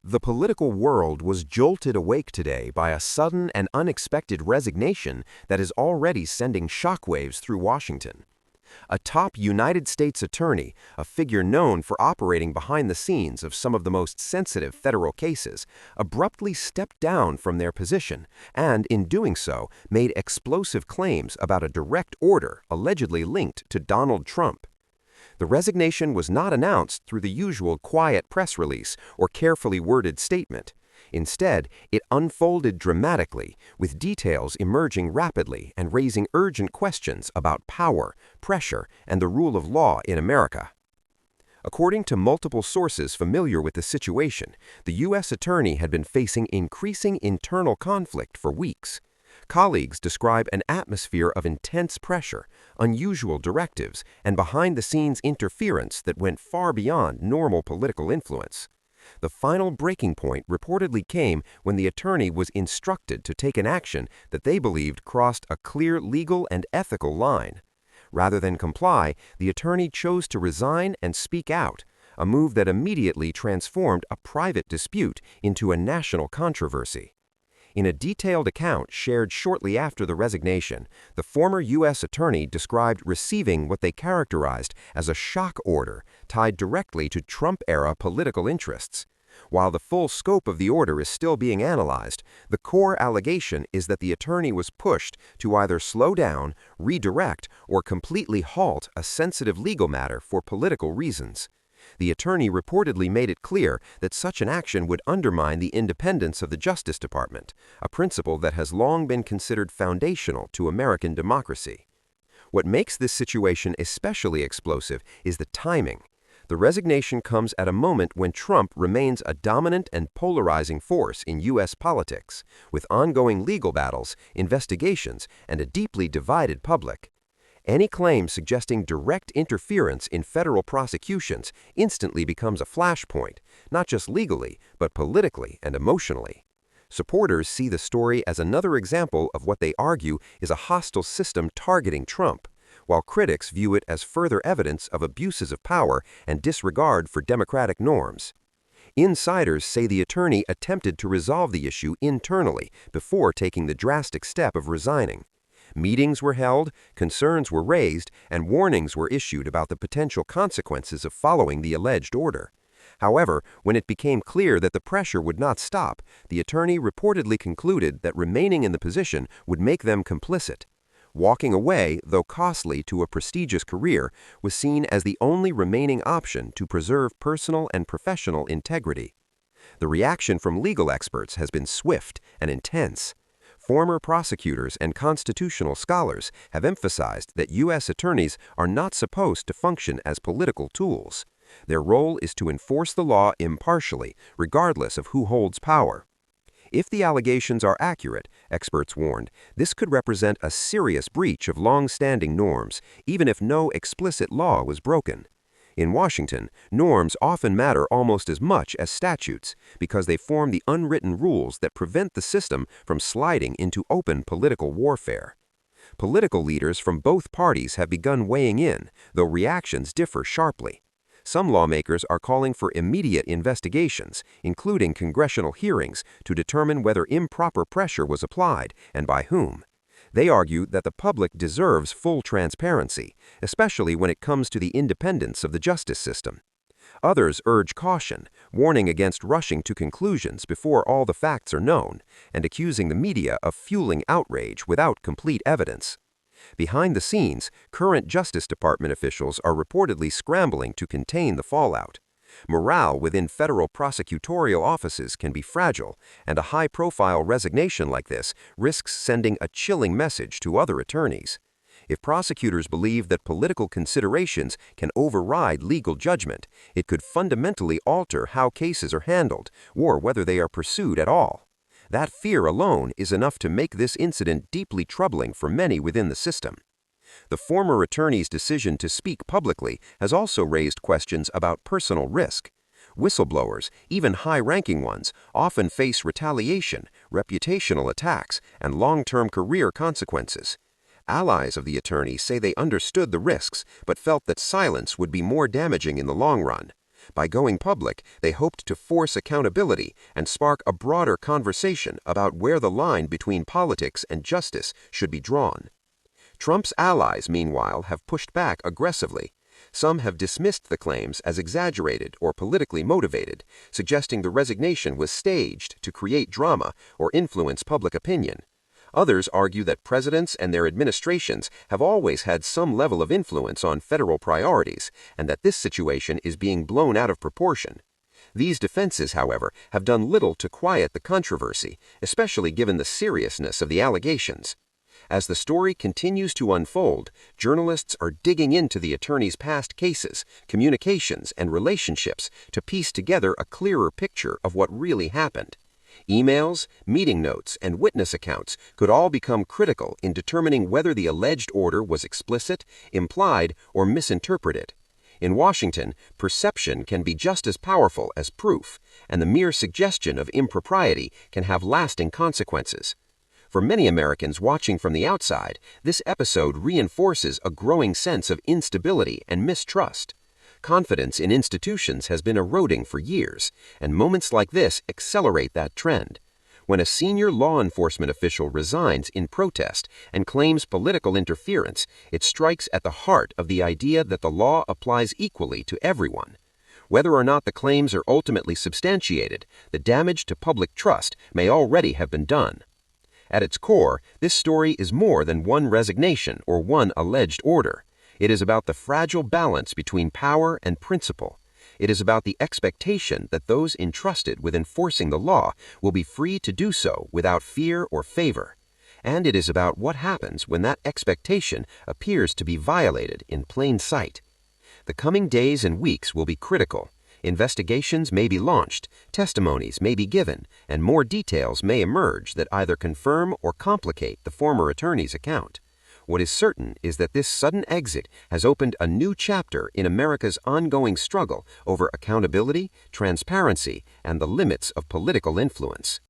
The political world was jolted awake today by a sudden and unexpected resignation that is already sending shockwaves through Washington. A top United States attorney, a figure known for operating behind the scenes of some of the most sensitive federal cases, abruptly stepped down from their position and, in doing so, made explosive claims about a direct order allegedly linked to Donald Trump. The resignation was not announced through the usual quiet press release or carefully worded statement. Instead, it unfolded dramatically, with details emerging rapidly and raising urgent questions about power, pressure, and the rule of law in America. According to multiple sources familiar with the situation, the U.S. attorney had been facing increasing internal conflict for weeks. Colleagues describe an atmosphere of intense pressure, unusual directives, and behind-the-scenes interference that went far beyond normal political influence. The final breaking point reportedly came when the attorney was instructed to take an action that they believed crossed a clear legal and ethical line. Rather than comply, the attorney chose to resign and speak out, a move that immediately transformed a private dispute into a national controversy. In a detailed account shared shortly after the resignation, the former U.S. attorney described receiving what they characterized as a shock order tied directly to Trump-era political interests. While the full scope of the order is still being analyzed, the core allegation is that the attorney was pushed to either slow down, redirect, or completely halt a sensitive legal matter for political reasons. The attorney reportedly made it clear that such an action would undermine the independence of the Justice Department, a principle that has long been considered foundational to American democracy. What makes this situation especially explosive is the timing. The resignation comes at a moment when Trump remains a dominant and polarizing force in U.S. politics, with ongoing legal battles, investigations, and a deeply divided public. Any claim suggesting direct interference in federal prosecutions instantly becomes a flashpoint, not just legally, but politically and emotionally. Supporters see the story as another example of what they argue is a hostile system targeting Trump, while critics view it as further evidence of abuses of power and disregard for democratic norms. Insiders say the attorney attempted to resolve the issue internally before taking the drastic step of resigning. Meetings were held, concerns were raised, and warnings were issued about the potential consequences of following the alleged order. However, when it became clear that the pressure would not stop, the attorney reportedly concluded that remaining in the position would make them complicit. Walking away, though costly to a prestigious career, was seen as the only remaining option to preserve personal and professional integrity. The reaction from legal experts has been swift and intense. Former prosecutors and constitutional scholars have emphasized that U.S. attorneys are not supposed to function as political tools. Their role is to enforce the law impartially, regardless of who holds power. If the allegations are accurate, experts warned, this could represent a serious breach of long-standing norms, even if no explicit law was broken. In Washington, norms often matter almost as much as statutes because they form the unwritten rules that prevent the system from sliding into open political warfare. Political leaders from both parties have begun weighing in, though reactions differ sharply. Some lawmakers are calling for immediate investigations, including congressional hearings, to determine whether improper pressure was applied and by whom. They argue that the public deserves full transparency, especially when it comes to the independence of the justice system. Others urge caution, warning against rushing to conclusions before all the facts are known, and accusing the media of fueling outrage without complete evidence. Behind the scenes, current Justice Department officials are reportedly scrambling to contain the fallout. Morale within federal prosecutorial offices can be fragile, and a high-profile resignation like this risks sending a chilling message to other attorneys. If prosecutors believe that political considerations can override legal judgment, it could fundamentally alter how cases are handled or whether they are pursued at all. That fear alone is enough to make this incident deeply troubling for many within the system. The former attorney's decision to speak publicly has also raised questions about personal risk. Whistleblowers, even high-ranking ones, often face retaliation, reputational attacks, and long-term career consequences. Allies of the attorney say they understood the risks, but felt that silence would be more damaging in the long run. By going public, they hoped to force accountability and spark a broader conversation about where the line between politics and justice should be drawn. Trump's allies, meanwhile, have pushed back aggressively. Some have dismissed the claims as exaggerated or politically motivated, suggesting the resignation was staged to create drama or influence public opinion. Others argue that presidents and their administrations have always had some level of influence on federal priorities, and that this situation is being blown out of proportion. These defenses, however, have done little to quiet the controversy, especially given the seriousness of the allegations. As the story continues to unfold, journalists are digging into the attorney's past cases, communications, and relationships to piece together a clearer picture of what really happened. Emails, meeting notes, and witness accounts could all become critical in determining whether the alleged order was explicit, implied, or misinterpreted. In Washington, perception can be just as powerful as proof, and the mere suggestion of impropriety can have lasting consequences. For many Americans watching from the outside, this episode reinforces a growing sense of instability and mistrust. Confidence in institutions has been eroding for years, and moments like this accelerate that trend. When a senior law enforcement official resigns in protest and claims political interference, it strikes at the heart of the idea that the law applies equally to everyone. Whether or not the claims are ultimately substantiated, the damage to public trust may already have been done. At its core, this story is more than one resignation or one alleged order. It is about the fragile balance between power and principle. It is about the expectation that those entrusted with enforcing the law will be free to do so without fear or favor. And it is about what happens when that expectation appears to be violated in plain sight. The coming days and weeks will be critical. Investigations may be launched, testimonies may be given, and more details may emerge that either confirm or complicate the former attorney's account. What is certain is that this sudden exit has opened a new chapter in America's ongoing struggle over accountability, transparency, and the limits of political influence.